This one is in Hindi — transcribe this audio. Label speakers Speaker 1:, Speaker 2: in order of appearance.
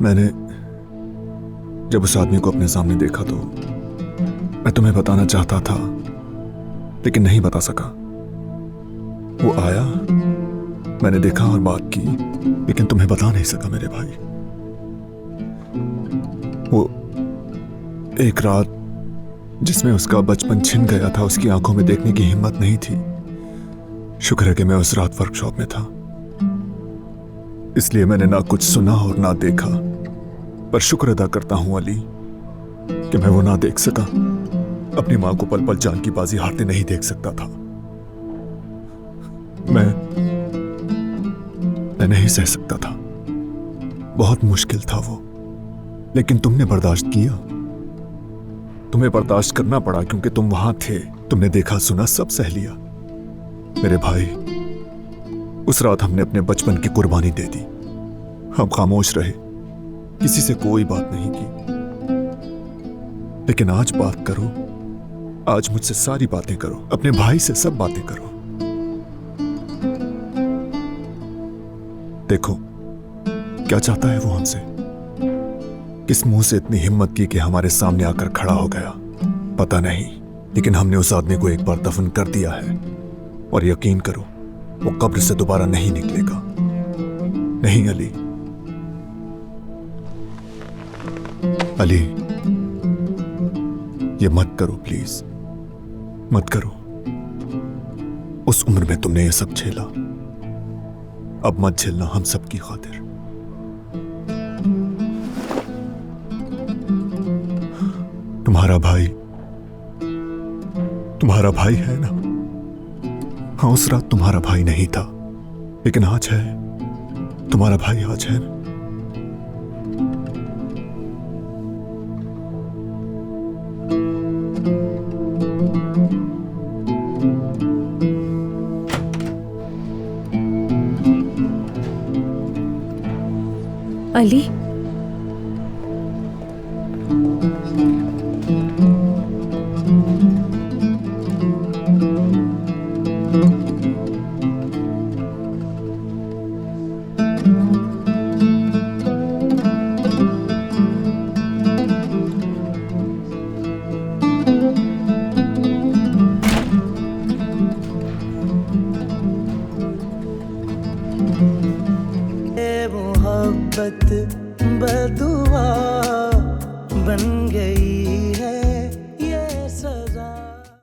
Speaker 1: मैंने जब उस आदमी को अपने सामने देखा तो मैं तुम्हें बताना चाहता था, लेकिन नहीं बता सका। वो आया, मैंने देखा और बात की, लेकिन तुम्हें बता नहीं सका मेरे भाई। वो एक रात जिसमें उसका बचपन छिन गया था, उसकी आंखों में देखने की हिम्मत नहीं थी। शुक्र है कि मैं उस रात वर्कशॉप में था, इसलिए मैंने ना कुछ सुना और ना देखा। पर शुक्र अदा करता हूं अली कि मैं वो ना देख सका। अपनी मां को पल पल जान की बाजी हारते नहीं देख सकता था। मैं नहीं सह सकता था। बहुत मुश्किल था वो, लेकिन तुमने बर्दाश्त किया। तुम्हें बर्दाश्त करना पड़ा क्योंकि तुम वहां थे। तुमने देखा सुना सब सह लिया। मेरे भाई, उस रात हमने अपने बचपन की कुर्बानी दे दी। हम खामोश रहे, किसी से कोई बात नहीं की। लेकिन आज बात करो, आज मुझसे सारी बातें करो, अपने भाई से सब बातें करो। देखो क्या चाहता है वो हमसे। किस मुंह से इतनी हिम्मत की कि हमारे सामने आकर खड़ा हो गया, पता नहीं। लेकिन हमने उस आदमी को एक बार दफन कर दिया है, और यकीन करो वो कब्र से दोबारा नहीं निकलेगा। नहीं अली, अली, ये मत करो प्लीज, मत करो। उस उम्र में तुमने ये सब झेला, अब मत झेलना हम सब की खातिर। तुम्हारा भाई है ना? हाँ, उस रात तुम्हारा भाई नहीं था, लेकिन आज है। तुम्हारा भाई आज है।
Speaker 2: अली,
Speaker 3: मोहब्बत बदुआ बन गई।